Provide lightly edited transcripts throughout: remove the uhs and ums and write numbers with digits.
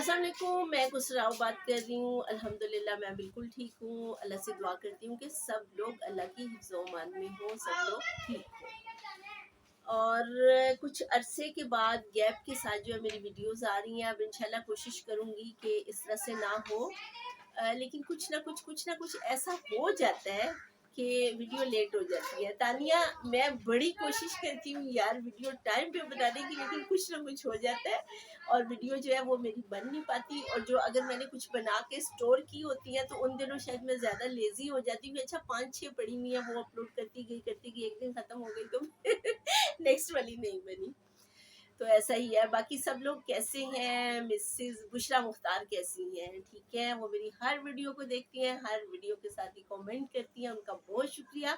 अस्सलाम वालेकुम, मैं खुसराव बात कर रही हूँ। अल्हम्दुलिल्लाह मैं बिल्कुल ठीक हूँ। अल्लाह से दुआ करती हूँ कि सब लोग अल्लाह की हिफ्ज़ व अमान में हों, सब लोग ठीक हों। और कुछ अरसे के बाद गैप के साथ जो है मेरी वीडियोस आ रही हैं। अब इंशाल्लाह कोशिश करूँगी कि इस तरह से ना हो। लेकिन कुछ ना कुछ ऐसा हो जाता है कि वीडियो लेट हो जाती है। तानिया, मैं बड़ी कोशिश करती हूँ यार वीडियो टाइम पे बनाने की, लेकिन कुछ ना कुछ हो जाता है और वीडियो जो है वो मेरी बन नहीं पाती। और जो अगर मैंने कुछ बना के स्टोर की होती है तो उन दिनों शायद मैं ज़्यादा लेज़ी हो जाती हूँ। अच्छा 5-6 पड़ी हुई हैं, वो अपलोड करती गई, एक दिन ख़त्म हो गई तो नेक्स्ट वाली नहीं बनी। तो ऐसा ही है। बाकी सब लोग कैसे हैं? मिसेस बुशरा मुख्तार कैसी हैं? ठीक है, वो मेरी हर वीडियो को देखती हैं, हर वीडियो के साथ ही कमेंट करती हैं, उनका बहुत शुक्रिया।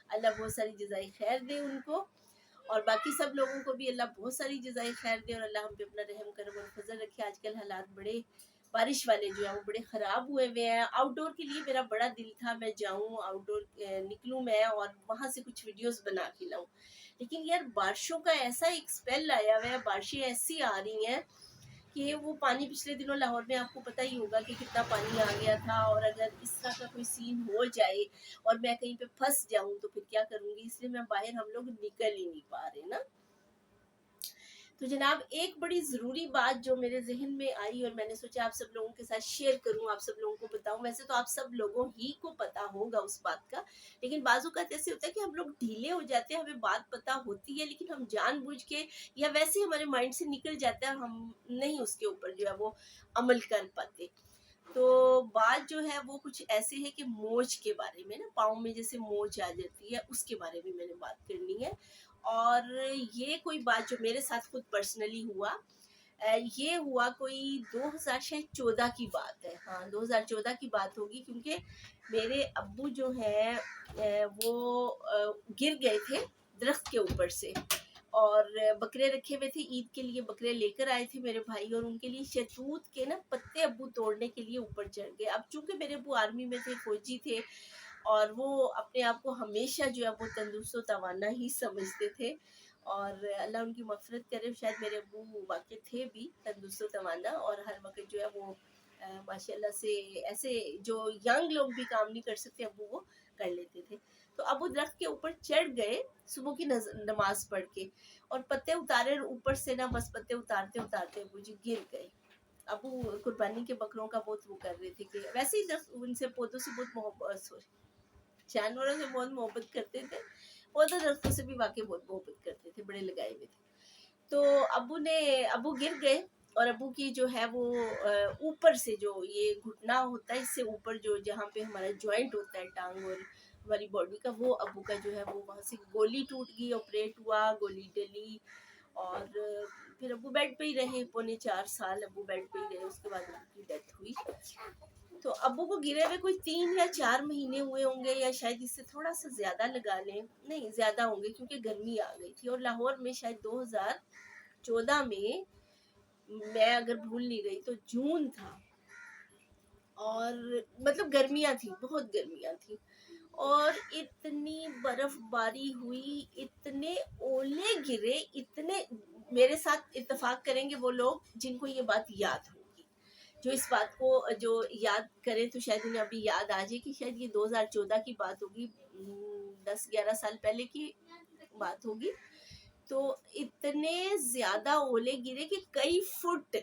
अल्लाह बहुत सारी जज़ाई खैर दे उनको, और बाकी सब लोगों को भी अल्लाह बहुत सारी जज़ाई खैर दे और अल्लाह हम पे अपना रहम करम और फजल रखे। आजकल हालात बड़े बारिश वाले जो है वो बड़े ख़राब हुए हुए हैं। आउटडोर के लिए मेरा बड़ा दिल था, मैं जाऊँ आउटडोर, निकलूँ मैं और वहाँ से कुछ वीडियोस बना के लाऊँ, लेकिन यार बारिशों का ऐसा एक स्पेल आया हुआ है, बारिशें ऐसी आ रही हैं कि वो पानी पिछले दिनों लाहौर में आपको पता ही होगा कि कितना पानी आ गया था। और अगर इस तरह का कोई सीन हो जाए और मैं कहीं पे फंस जाऊं तो फिर क्या करूंगी, इसलिए मैं बाहर, हम लोग निकल ही नहीं पा रहे ना। तो जनाब, एक बड़ी ज़रूरी बात जो मेरे जहन में आई और मैंने सोचा आप सब लोगों के साथ शेयर करूं, आप सब लोगों को बताऊं। वैसे तो आप सब लोगों ही को पता होगा उस बात का, लेकिन बाजू का ऐसे होता है कि हम लोग ढीले हो जाते हैं, हमें बात पता होती है लेकिन हम जानबूझ के या वैसे हमारे माइंड से निकल जाता है, हम नहीं उसके ऊपर जो है वो अमल कर पाते। तो बात जो है वो कुछ ऐसे है कि मोच के बारे में ना, पाँव में जैसे मोच आ जाती है उसके बारे में मैंने बात करनी है। और ये कोई बात जो मेरे साथ खुद पर्सनली हुआ, ये हुआ कोई 2014 की बात है। हाँ, 2014 की बात होगी, क्योंकि मेरे अब्बू जो है वो गिर गए थे दरख्त के ऊपर से, और बकरे रखे हुए थे ईद के लिए, बकरे लेकर आए थे मेरे भाई, और उनके लिए शहतूत के ना पत्ते अब्बू तोड़ने के लिए ऊपर चढ़ गए। अब चूंकि मेरे अब्बू आर्मी में थे, फौजी थे, और वो अपने आप को हमेशा जो है वो तंदुरुस्त तवाना ही समझते थे, और अल्लाह उनकी मग़फ़िरत करे। शायद मेरे अब्बू वाक़ई थे भी तंदुरुस्त तवाना, और हर वक्त जो है वो माशाल्लाह से ऐसे जो यंग लोग भी काम नहीं कर सकते अब्बू वो कर लेते थे। तो अब्बू दरख्त के ऊपर चढ़ गए सुबह की नमाज पढ़ के, और पत्ते उतारे ऊपर से ना, बस पत्ते उतारते उतारते अब्बू जी गिर गए। अब्बू कुर्बानी के बकरों का बहुत वो कर रहे थे कि वैसे ही उनसे पौधों से बहुत मोहब्बत, जानवरों से बहुत मोहब्बत करते थे, पौधों दरख्तों से भी वाकई बहुत मोहब्बत करते थे, बड़े लगाए हुए थे। तो अब्बू गिर गए, और अब्बू की जो है वो ऊपर से जो ये घुटना होता है, इससे ऊपर जो जहाँ पे हमारा जॉइंट होता है टांग और हमारी बॉडी का, वो अब्बू का जो है वो वहाँ से गोली टूट गई, ऑपरेट हुआ, गोली डली, और फिर अब्बू बेड पे ही रहे, 4.25 साल अब्बू बेड पे ही रहे, उसके बाद उनकी डेथ हुई। तो अब्बू को गिरे हुए कोई 3 या 4 महीने हुए होंगे, या शायद इससे थोड़ा सा ज्यादा लगा लें, नहीं ज्यादा होंगे, क्योंकि गर्मी आ गई थी। और लाहौर में शायद 2014 में, मैं अगर भूल नहीं रही तो जून था, और मतलब गर्मियाँ थी, बहुत गर्मियाँ थी, और इतनी बर्फबारी हुई, इतने ओले गिरे, इतने, मेरे साथ इत्तेफाक करेंगे वो लोग जिनको ये बात याद होगी, जो इस बात को जो याद करें तो शायद उन्हें अभी याद आ जाए कि शायद ये 2014 की बात होगी, 10-11 साल पहले की बात होगी। तो इतने ज्यादा ओले गिरे कि कई फुट,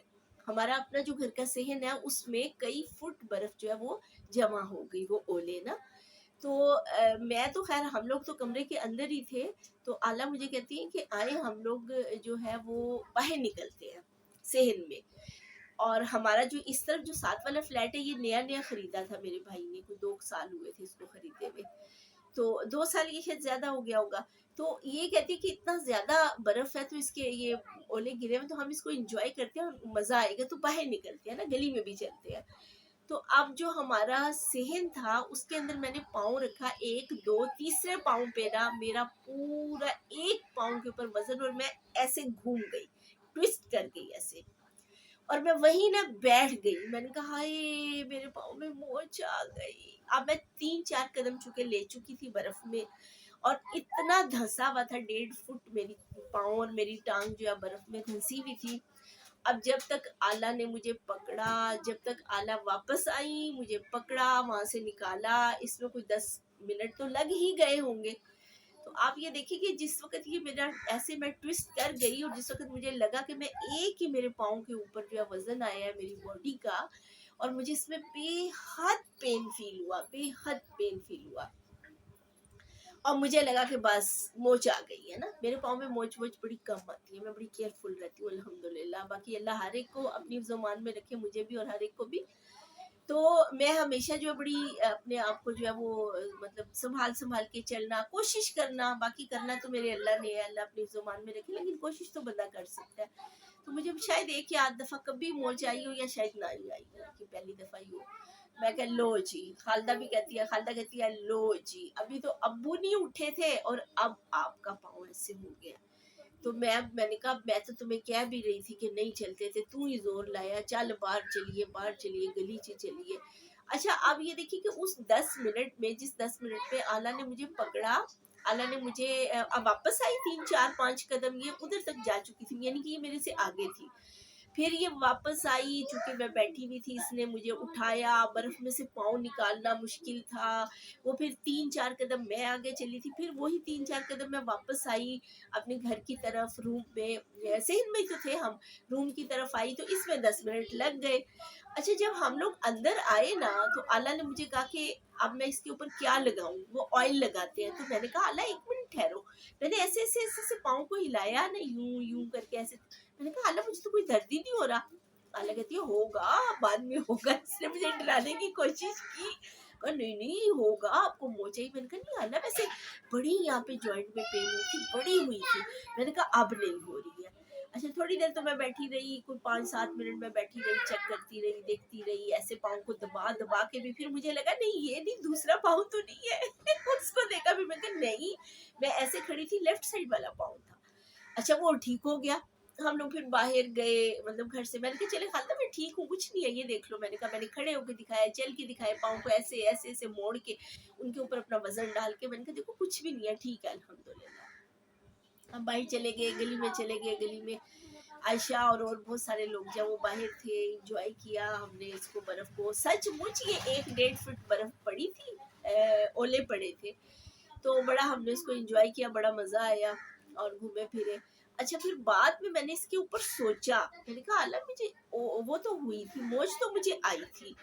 हमारा अपना जो घर का सहन है उसमें कई फुट बर्फ जो है वो जमा हो गई, वो ओले ना। तो मैं तो खैर, हम लोग तो कमरे के अंदर ही थे, तो आला मुझे कहती है कि आए हम लोग जो है वो बाहर निकलते हैं सहन में। और हमारा जो इस तरफ जो साथ वाला फ्लैट है, ये नया नया खरीदा था मेरे भाई ने, कोई 2 साल हुए थे इसको खरीदे हुए, तो 2 साल की शायद ज्यादा हो गया होगा। तो ये कहती है कि इतना ज्यादा बर्फ है, तो इसके ये ओले गिरे हुए, तो हम इसको एंजॉय करते हैं और मजा आएगा तो बाहर निकलते हैं ना, गली में भी चलते हैं। तो अब जो हमारा सहन था उसके अंदर मैंने पाँव रखा, 1 2 तीसरे पाँव पे ना मेरा पूरा एक पाँव के ऊपर वजन, और मैं ऐसे घूम गई, ट्विस्ट कर गई ऐसे, और मैं वहीं ना बैठ गई। मैंने कहा ये मेरे पाँव में मोच आ गई। अब मैं 3-4 कदम चुके ले चुकी थी बर्फ में, और इतना धंसा हुआ था, 1.5 फुट मेरी पाँव और मेरी टांग जो है बर्फ में धंसी हुई थी, अब जब तक आला ने मुझे पकड़ा, जब तक आला वापस आई, मुझे पकड़ा, वहाँ से निकाला, इसमें कुछ 10 मिनट तो लग ही गए होंगे। तो आप ये देखिए कि जिस वक्त ये मेरा ऐसे मैं ट्विस्ट कर गई और जिस वक्त मुझे लगा कि मैं एक ही मेरे पाँव के ऊपर जो है वजन आया है मेरी बॉडी का, और मुझे इसमें बेहद पेन फील हुआ, बेहद पेन फील हुआ। और मुझे लगा कि बस मोच आ गई है ना। मेरे पाँव में मोच वोच बड़ी कम आती है, मैं बड़ी केयरफुल रहती हूँ अल्हम्दुलिल्लाह। बाकी अल्लाह हर एक को अपनी ज़ुबान में रखे, मुझे भी और हर एक को भी। तो मैं हमेशा जो है बड़ी अपने आप को जो है वो मतलब संभाल के चलना, कोशिश करना, बाकी करना तो मेरे अल्लाह ने है, अल्लाह अपनी ज़ुबान में रखे, लेकिन कोशिश तो बंदा कर सकता है। तो मुझे शायद एक या आध दफ़ा कभी मोच आई हो या शायद ना ही आई हो कि पहली दफ़ा ही हो। मैं कह लो जी, खालदा भी कहती है, खालदा कहती है लो जी, अभी तो अब्बू नहीं उठे थे और अब आपका पाँव ऐसे हो गया। तो मैंने कहा मैं तो तुम्हें कह भी रही थी कि नहीं चलते थे, तू ही जोर लाया, चल बाहर चलिए गली से चलिए। अच्छा अब ये देखिए कि उस 10 मिनट में, जिस 10 मिनट में आला ने मुझे पकड़ा, आला ने मुझे अब वापस आई 3 4 5 कदम ये उधर तक जा चुकी थी, यानी कि ये मेरे से आगे थी। फिर ये वापस आई, चूंकि मैं बैठी हुई थी, इसने मुझे उठाया, बर्फ में से पाँव निकालना मुश्किल था। वो फिर 3 4 कदम मैं आगे चली थी, फिर वही 3 4 कदम मैं वापस आई अपने घर की तरफ, रूम में, सेहन में तो थे हम, रूम की तरफ आई, तो इसमें 10 मिनट लग गए। अच्छा जब हम लोग अंदर आए ना, तो आला ने मुझे कहा कि अब मैं इसके ऊपर क्या लगाऊं, वो ऑयल लगाते हैं। तो मैंने कहा आला 1 मिनट ठहरो। मैंने ऐसे पाँव को हिलाया ना, यूं यूं करके ऐसे। मैंने कहा आला मुझे तो कोई दर्द ही नहीं हो रहा। आला कहती है होगा, बाद में होगा। इसने मुझे डराने की कोशिश की, कहा नहीं नहीं होगा, आपको मोच आई। मैंने कहा नहीं आला वैसे बड़ी यहाँ पे जॉइंट में पेन हुई थी, बड़ी हुई थी। मैंने कहा अब नहीं हो रही है। अच्छा थोड़ी देर तो मैं बैठी रही, कोई 5 7 मिनट में बैठी रही, चेक करती रही, देखती रही, ऐसे पाँव को दबा दबा के भी। फिर मुझे लगा नहीं ये नहीं, दूसरा पाँव तो नहीं है। उसको देखा भी, मैं कहा नहीं, मैं ऐसे खड़ी थी, लेफ्ट साइड वाला पाँव था। अच्छा वो ठीक हो गया। हम लोग फिर बाहर गए, मतलब घर से। मैंने कहा चले खालदा मैं ठीक हूँ, कुछ नहीं है, ये देख लो। मैंने कहा, मैंने खड़े होकर दिखाया, चल के दिखाया, पाँव को ऐसे ऐसे ऐसे मोड़ के उनके ऊपर अपना वजन डाल के। मैंने कहा देखो कुछ भी नहीं है, ठीक है अल्हम्दुलिल्लाह। हम बाहर चले गए, गली में चले गए। गली में आयशा और बहुत सारे लोग जब वो बाहर थे, इंजॉय किया हमने इसको, बर्फ को। सचमुच ये 1 1.5 फुट बर्फ पड़ी थी, ओले पड़े थे। तो बड़ा हमने इसको एंजॉय किया, बड़ा मजा आया और घूमे फिरे। अच्छा फिर बाद में मैंने इसके ऊपर सोचा, मैंने कहा अल्लाह मुझे वो तो हुई थी मोच, तो मुझे आई थी,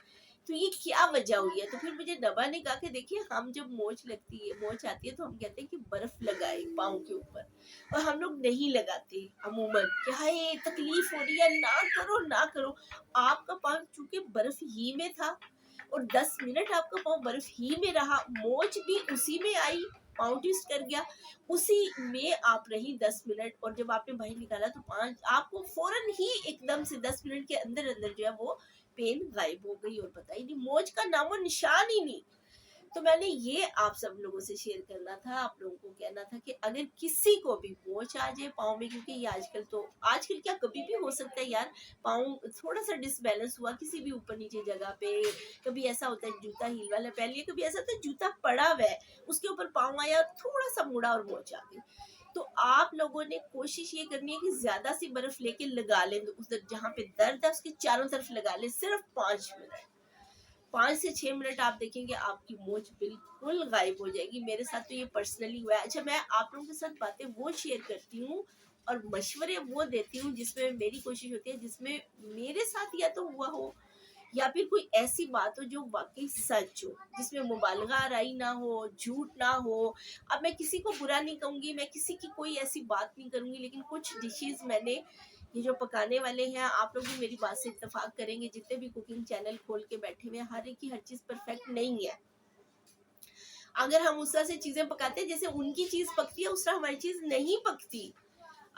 तो ये क्या वजह हुई है। तो फिर मुझे नबा ने कहा कि देखिए हम जब मोच लगती है, मोच आती है, तो हम कहते हैं कि बर्फ लगाए पाँव के ऊपर, और हम लोग नहीं लगाते अमूमन कि हाय तकलीफ हो रही है, ना करो ना करो। आपका पाँव चूंकि बर्फ ही में था और 10 मिनट आपका पाँव बर्फ ही में रहा, मोच भी उसी में आई, पाँव ट्विस्ट कर गया, उसी में आप रही 10 मिनट, और जब आपने बाहर निकाला तो 5 आपको फौरन ही एकदम से 10 मिनट के अंदर अंदर जो है वो पेन गायब हो गई, और पता ही नहीं, मोच का नामो निशान ही नहीं। तो मैंने ये आप सब लोगों से शेयर करना था, आप लोगों को कहना था कि अगर किसी को भी मोच आ जाए पाँव में, क्योंकि ये आजकल क्या कभी भी हो सकता है यार, पाँव थोड़ा सा डिसबैलेंस हुआ किसी भी ऊपर नीचे जगह पे, कभी ऐसा होता है जूता हील वाला पहन लिया, कभी ऐसा होता है जूता पड़ा हुआ है, उसके ऊपर पाँव आया और थोड़ा सा मुड़ा और मोच आ गई। तो आप लोगों ने कोशिश ये करनी है कि ज्यादा सी बर्फ लेके लगा लें, उधर जहाँ पे दर्द है उसके चारों तरफ लगा लें, सिर्फ 5 मिनट, 5 से 6 मिनट आप देखेंगे आपकी मोच बिल्कुल गायब हो जाएगी। मेरे साथ तो ये पर्सनली हुआ है। अच्छा मैं आप लोगों के साथ बातें वो शेयर करती हूँ और मशवरे वो देती हूँ जिसमें मेरी कोशिश होती है, जिसमें मेरे साथ या तो हुआ हो या फिर कोई ऐसी बात हो जो वाकई सच हो, जिसमें मुबालगा आराई ना हो, झूठ ना हो। अब मैं किसी को बुरा नहीं कहूँगी, मैं किसी की कोई ऐसी बात नहीं करूँगी, लेकिन कुछ डिशेज मैंने, ये जो पकाने वाले हैं, आप लोग भी मेरी बात से इत्तेफाक करेंगे, जितने भी कुकिंग चैनल खोल के बैठे हुए हैं, हर एक की हर चीज़ परफेक्ट नहीं है। अगर हम उस तरह से चीज़ें पकाते हैं जैसे उनकी चीज़ पकती है, उस तरह हमारी चीज़ नहीं पकती।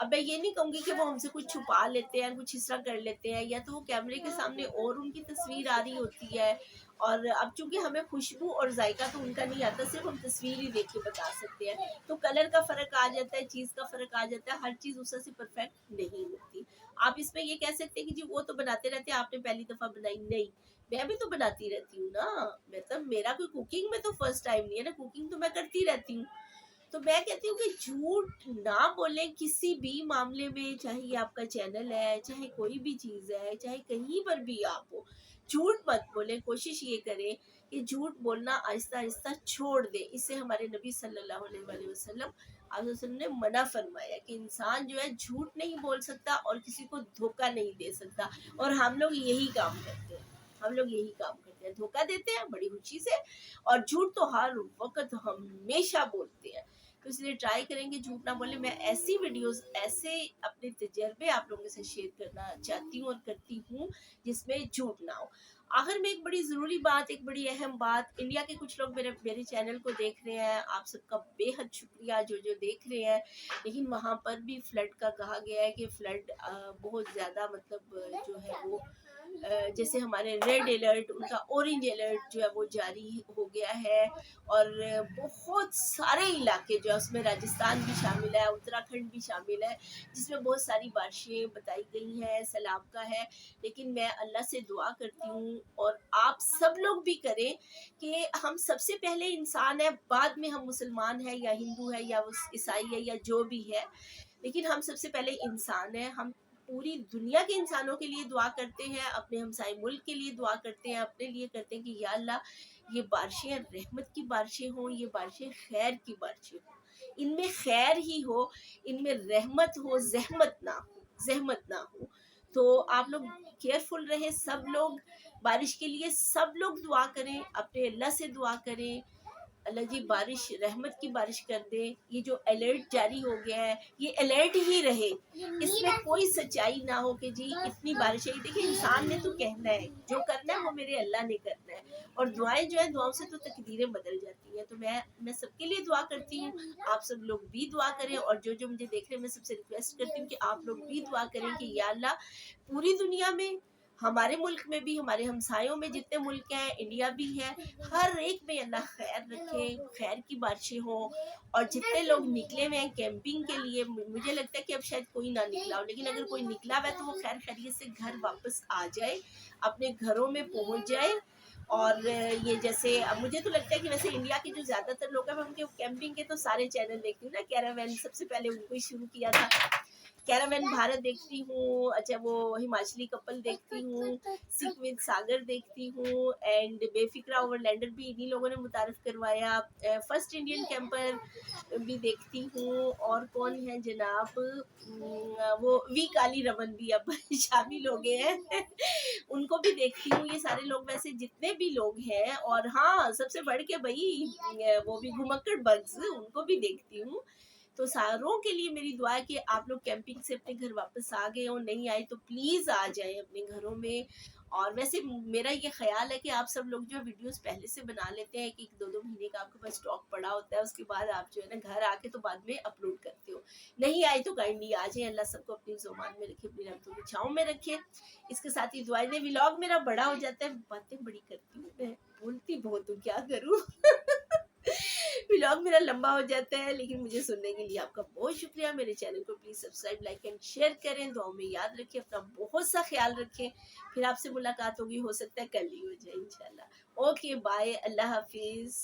अब मैं ये नहीं कहूँगी कि वो हमसे कुछ छुपा लेते हैं, कुछ इस तरह कर लेते हैं, या तो वो कैमरे के सामने और उनकी तस्वीर आ रही होती है, और अब चूंकि हमें खुशबू और जायका तो उनका नहीं आता, सिर्फ हम तस्वीर ही देख के बता सकते हैं, तो कलर का फ़र्क आ जाता है, चीज़ का फ़र्क आ जाता है, हर चीज़ उस तरह से परफेक्ट नहीं होती। आप इसमें ये कह सकते हैं कि जी वो तो बनाते रहते हैं, आपने पहली दफ़ा बनाई, नहीं, मैं भी तो बनाती रहती हूँ ना, मतलब मेरा कोई कुकिंग में तो फर्स्ट टाइम नहीं है ना, कुकिंग तो मैं करती रहती हूँ। तो मैं कहती हूँ कि झूठ ना बोलें किसी भी मामले में, चाहे ये आपका चैनल है, चाहे कोई भी चीज़ है, चाहे कहीं पर भी आप हो, झूठ मत बोलें। कोशिश ये करें कि झूठ बोलना आहिस्ता आहिस्ता छोड़ दें। इससे हमारे नबी सल्लल्लाहु अलैहि वसल्लम ने मना फरमाया कि इंसान जो है झूठ नहीं बोल सकता और किसी को धोखा नहीं दे सकता, और हम लोग यही काम करते हैं। हम लोग यही काम करते हैं, धोखा देते हैं बड़ी खुशी से, और झूठ तो हर वक्त हमेशा बोलते हैं। तो इसलिए ट्राई करेंगे झूठ ना बोले। मैं ऐसी वीडियोस, ऐसे अपने तजर्बे आप लोगों से शेयर करना चाहती हूँ और करती हूँ जिसमें झूठ ना हो। आखिर में एक बड़ी ज़रूरी बात, एक बड़ी अहम बात, इंडिया के कुछ लोग मेरे चैनल को देख रहे हैं, आप सबका बेहद शुक्रिया जो देख रहे हैं। लेकिन वहाँ पर भी फ्लड का कहा गया है कि फ्लड बहुत ज़्यादा, मतलब जो है वो जैसे हमारे रेड अलर्ट, उनका ऑरेंज अलर्ट जो है वो जारी हो गया है। और बहुत सारे इलाके जो है उसमें राजस्थान भी शामिल है, उत्तराखंड भी शामिल है, जिसमें बहुत सारी बारिशें बताई गई हैं, सैलाब का है। लेकिन मैं अल्लाह से दुआ करती हूँ, और आप सब लोग भी करें, कि हम सबसे पहले इंसान है, बाद में हम मुसलमान है या हिंदू है या ईसाई है या जो भी है, लेकिन हम सबसे पहले इंसान है। हम पूरी दुनिया के इंसानों के लिए दुआ करते हैं, अपने हमसाए मुल्क के लिए दुआ करते हैं, अपने लिए करते हैं कि या अल्लाह ये बारिशें रहमत की बारिशें हों, ये बारिशें खैर की बारिशें हों, इनमें खैर ही हो, इनमें रहमत हो, जहमत ना हो। तो आप लोग केयरफुल रहे, सब लोग बारिश के लिए सब लोग दुआ करें, अपने अल्लाह से दुआ करें, अल्लाह जी बारिश, रहमत की बारिश कर दे। ये जो अलर्ट जारी हो गया है, ये अलर्ट ही रहे, इसमें कोई सच्चाई ना हो कि जी इतनी बारिश है। देखिए, इंसान ने तो कहना है, जो करना है वो मेरे अल्लाह ने करना है, और दुआएं जो है, दुआओं से तो तकदीरें बदल जाती हैं। तो मैं सबके लिए दुआ करती हूँ, आप सब लोग भी दुआ करें, और जो मुझे देख रहे हैं, मैं सबसे रिक्वेस्ट करती हूँ कि आप लोग भी दुआ करें कि या अल्लाह पूरी दुनिया में, हमारे मुल्क में भी, हमारे हमसायों में जितने मुल्क हैं, इंडिया भी है, हर एक में अल्लाह खैर रखे, खैर की बारिशें हो। और जितने लोग निकले हुए हैं कैंपिंग के लिए, मुझे लगता है कि अब शायद कोई ना निकला हो, लेकिन अगर कोई निकला हुआ है तो वो खैर खैरियत से घर वापस आ जाए, अपने घरों में पहुंच जाए। और ये जैसे, अब मुझे तो लगता है कि वैसे इंडिया के जो ज़्यादातर लोग हैं, मैं उनके कैंपिंग के तो सारे चैनल देखती हूँ ना, कैरावैन सबसे पहले उनको ही शुरू किया था, कैरावैन भारत देखती हूँ, अच्छा वो हिमाचली कपल देखती हूँ, सिक विद सागर देखती हूँ, एंड बेफिक्रा ओवरलैंडर भी इन्हीं लोगों ने मुतारिफ करवाया, फर्स्ट इंडियन कैंपर भी देखती हूँ, और कौन है जनाब, वो वी काली रमन भी अब शामिल हो गए हैं उनको भी देखती हूँ। ये सारे लोग वैसे जितने भी लोग हैं, और हाँ सबसे बढ़ के भाई वो भी घुमक्कड़ बग्स, उनको भी देखती हूँ। तो सारों के लिए मेरी दुआ है कि आप लोग कैंपिंग से अपने घर वापस आ गए हो, नहीं आए तो प्लीज़ आ जाएं अपने घरों में। और वैसे मेरा ये ख्याल है कि आप सब लोग जो वीडियोस पहले से बना लेते हैं, कि 1-2 महीने का आपके पास स्टॉक पड़ा होता है, उसके बाद आप जो है ना घर आके तो बाद में अपलोड करते हो। नहीं आए तो काइंडली आ जाए, अल्लाह सबको अपनी ज़ुबान में रखे, अपनी रहमतों की छाँव में रखे। इसके साथ ही दुआएं दें। व्लॉग मेरा बड़ा हो जाता है, बातें बड़ी करती हूँ मैं, बोलती बहुत हूँ, क्या करूँ व्लॉग मेरा लंबा हो जाता है, लेकिन मुझे सुनने के लिए आपका बहुत शुक्रिया। मेरे चैनल को please subscribe, like and share करें। दुआओं में याद रखें, अपना बहुत सा ख्याल रखें। फिर आपसे मुलाकात होगी, हो सकता है कल ही हो जाए इंशाल्लाह। ओके बाय, अल्लाह हाफिज़।